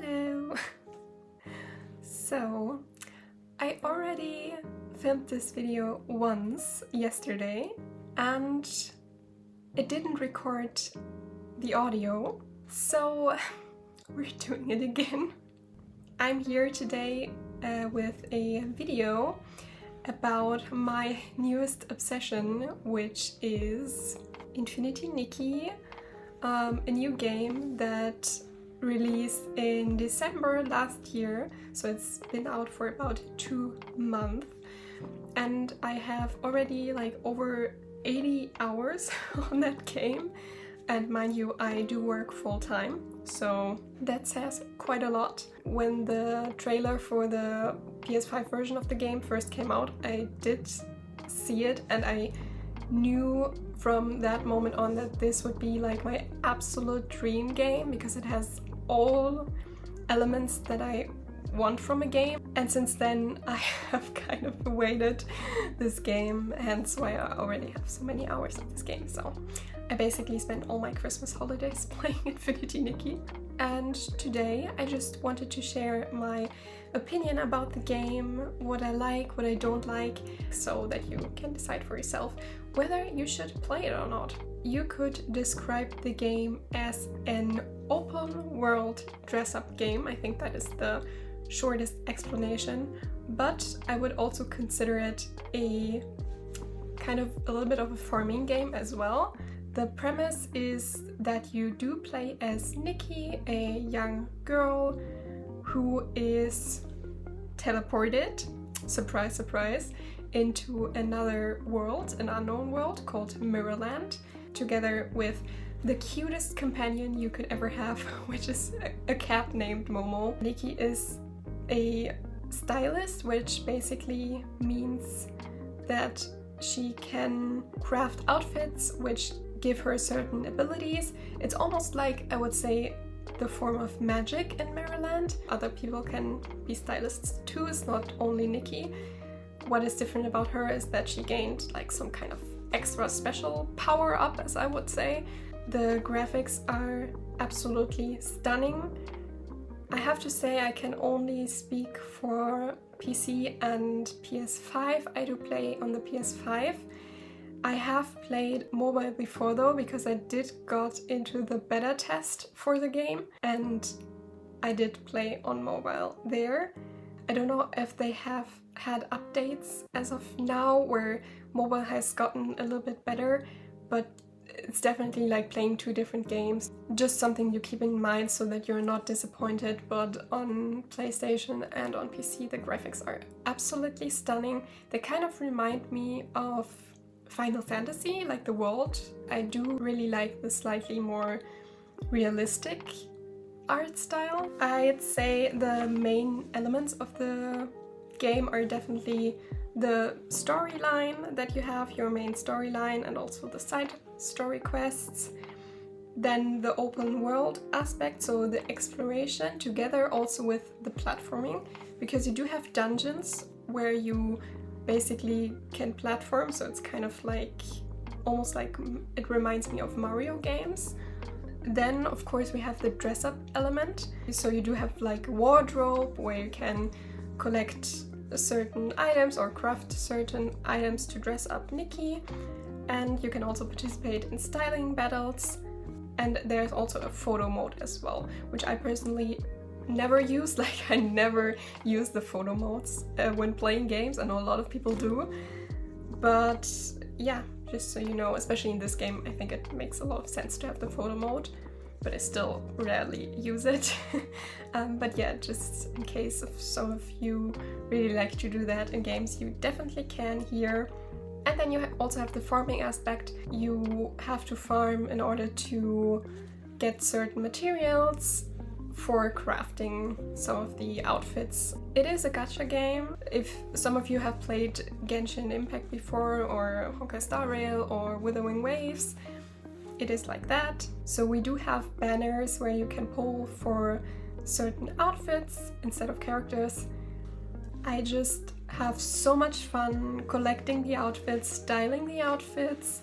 Hello! So, I already filmed this video once yesterday and it didn't record the audio, so we're doing it again. I'm here today with a video about my newest obsession, which is Infinity Nikki, a new game that released in December last year, so it's been out for about 2 months, and I have already like over 80 hours on that game. And mind you, I do work full-time, so that says quite a lot. When the trailer for the PS5 version of the game first came out, I did see it and I knew from that moment on that this would be like my absolute dream game, because it has all elements that I want from a game. And since then I have kind of awaited this game, hence why I already have so many hours of this game. So I basically spent all my Christmas holidays playing Infinity Nikki. And today I just wanted to share my opinion about the game, what I like, what I don't like, so that you can decide for yourself whether you should play it or not. You could describe the game as an open world dress-up game. I think that is the shortest explanation, but I would also consider it a kind of a little bit of a farming game as well. The premise is that you do play as Nikki, a young girl who is teleported, surprise surprise, into another world, an unknown world called Mirrorland, together with the cutest companion you could ever have, which is a cat named Momo. Nikki is a stylist, which basically means that she can craft outfits which give her certain abilities. It's almost like, I would say, the form of magic in Mirrorland. Other people can be stylists too, it's not only Nikki. What is different about her is that she gained like some kind of extra special power up, as I would say. The graphics are absolutely stunning. I have to say I can only speak for PC and PS5. I do play on the PS5. I have played mobile before though, because I did got into the beta test for the game and I did play on mobile there. I don't know if they have had updates as of now where mobile has gotten a little bit better, but it's definitely like playing two different games. Just something you keep in mind so that you're not disappointed. But on PlayStation and on PC the graphics are absolutely stunning. They kind of remind me of Final Fantasy, like the world. I do really like the slightly more realistic art style. I'd say the main elements of the game are definitely the storyline that you have, your main storyline, and also the side story quests. Then the open world aspect, so the exploration, together also with the platforming, because you do have dungeons where you basically can platform, so it's kind of like, almost like, it reminds me of Mario games. Then of course we have the dress-up element, so you do have like a wardrobe where you can collect certain items or craft certain items to dress up Nikki, and you can also participate in styling battles. And there's also a photo mode as well, which I personally never use. Like, I never use the photo modes when playing games. I know a lot of people do, but yeah, just so you know, especially in this game, I think it makes a lot of sense to have the photo mode, but I still rarely use it. But yeah, just in case if some of you really like to do that in games, you definitely can here. And then you also have the farming aspect. You have to farm in order to get certain materials for crafting some of the outfits. It is a gacha game. If some of you have played Genshin Impact before, or Honkai Star Rail, or Withering Waves, it is like that. So we do have banners where you can pull for certain outfits instead of characters. I just have so much fun collecting the outfits, styling the outfits,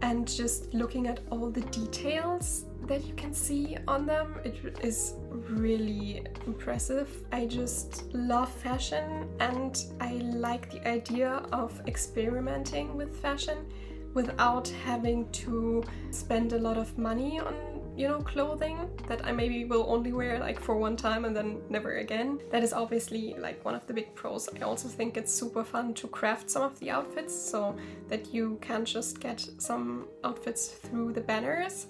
and just looking at all the details that you can see on them. It is really impressive. I just love fashion, and I like the idea of experimenting with fashion without having to spend a lot of money on, you know, clothing that I maybe will only wear like for one time and then never again. That is obviously like one of the big pros. I also think it's super fun to craft some of the outfits so that you can't just get some outfits through the banners,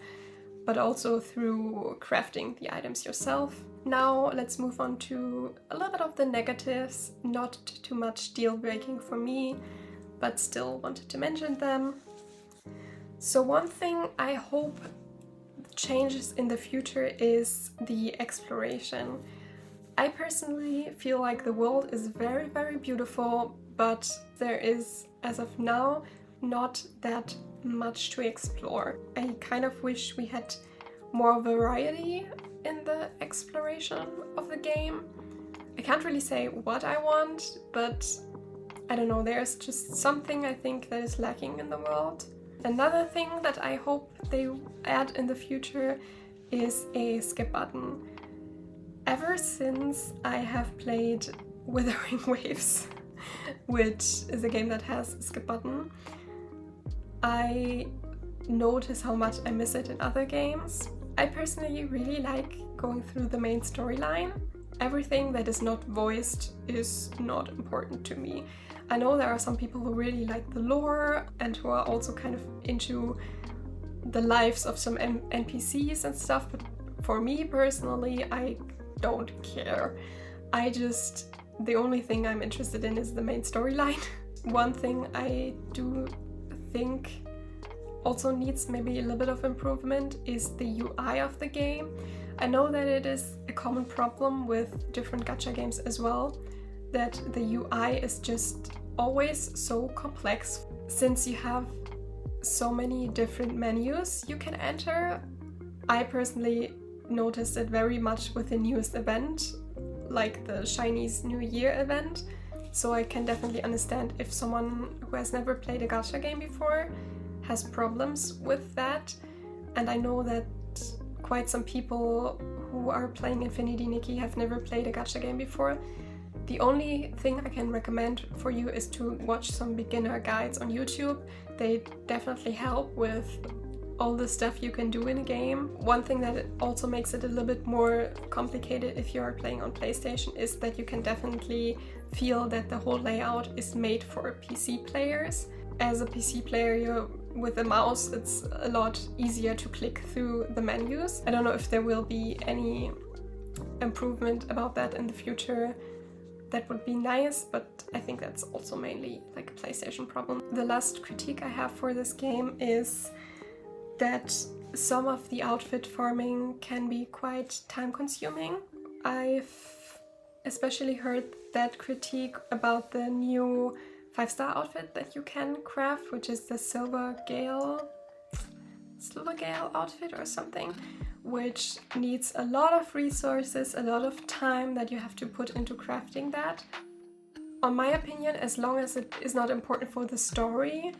but also through crafting the items yourself. Now let's move on to a little bit of the negatives. Not too much deal breaking for me, but still wanted to mention them. So one thing I hope changes in the future is the exploration. I personally feel like the world is very, very beautiful, but there is, as of now, not that much to explore. I kind of wish we had more variety in the exploration of the game. I can't really say what I want, but I don't know, there's just something I think that is lacking in the world. Another thing that I hope they add in the future is a skip button. Ever since I have played Withering Waves, which is a game that has a skip button, I notice how much I miss it in other games. I personally really like going through the main storyline. Everything that is not voiced is not important to me. I know there are some people who really like the lore and who are also kind of into the lives of some NPCs and stuff, but for me personally, I don't care. The only thing I'm interested in is the main storyline. One thing I do think also needs maybe a little bit of improvement is the UI of the game. I know that it is a common problem with different gacha games as well, that the UI is just always so complex. Since you have so many different menus you can enter, I personally noticed it very much with the newest event, like the Chinese New Year event. So I can definitely understand if someone who has never played a gacha game before has problems with that. And I know that quite some people who are playing Infinity Nikki have never played a gacha game before. The only thing I can recommend for you is to watch some beginner guides on YouTube. They definitely help with all the stuff you can do in a game. One thing that also makes it a little bit more complicated if you are playing on PlayStation is that you can definitely feel that the whole layout is made for PC players. As a PC player, with a mouse, it's a lot easier to click through the menus. I don't know if there will be any improvement about that in the future. That would be nice, but I think that's also mainly like a PlayStation problem. The last critique I have for this game is that some of the outfit farming can be quite time consuming. I've especially heard that critique about the new 5-star outfit that you can craft, which is the Silver Gale outfit or something, which needs a lot of resources, a lot of time that you have to put into crafting that. On my opinion, as long as it is not important for the story,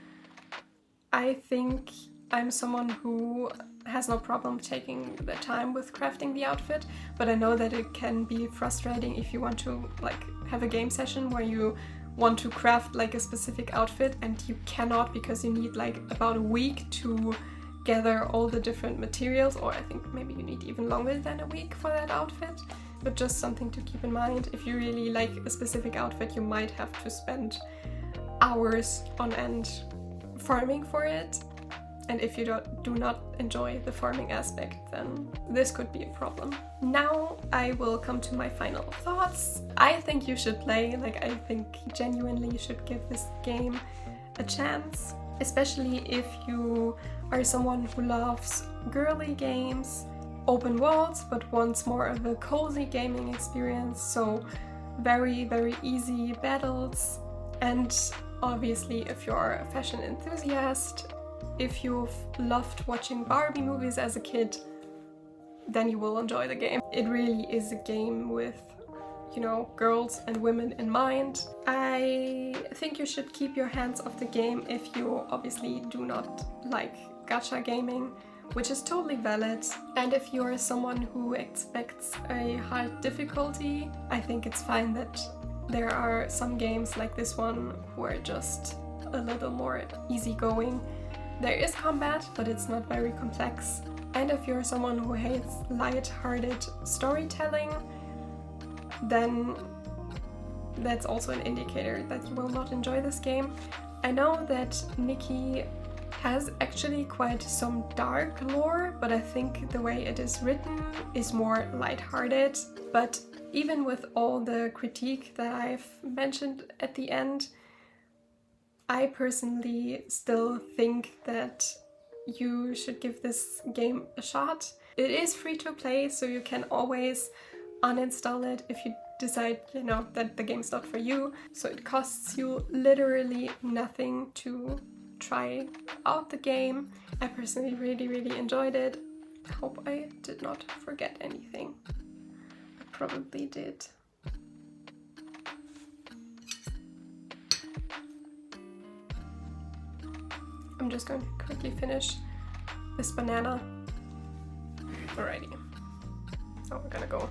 I think I'm someone who has no problem taking the time with crafting the outfit, but I know that it can be frustrating if you want to like have a game session where you want to craft like a specific outfit and you cannot because you need like about a week to gather all the different materials, or I think maybe you need even longer than a week for that outfit. But just something to keep in mind. If you really like a specific outfit, you might have to spend hours on end farming for it. And if you do not enjoy the farming aspect, then this could be a problem. Now I will come to my final thoughts. I think you should play, I think genuinely you should give this game a chance, especially if you are someone who loves girly games, open worlds, but wants more of a cozy gaming experience, so very, very easy battles. And obviously if you're a fashion enthusiast, if you've loved watching Barbie movies as a kid, then you will enjoy the game. It really is a game with, girls and women in mind. I think you should keep your hands off the game if you obviously do not like gacha gaming, which is totally valid. And if you're someone who expects a hard difficulty, I think it's fine that there are some games like this one who are just a little more easygoing. There is combat, but it's not very complex. And if you're someone who hates light-hearted storytelling, then that's also an indicator that you will not enjoy this game. I know that Nikki has actually quite some dark lore, but I think the way it is written is more light-hearted. But even with all the critique that I've mentioned at the end, I personally still think that you should give this game a shot. It is free to play, so you can always uninstall it if you decide, you know, that the game's not for you. So it costs you literally nothing to try out the game. I personally really enjoyed it. I hope I did not forget anything. I probably did. I'm just going to quickly finish this banana. Alrighty. So we're gonna go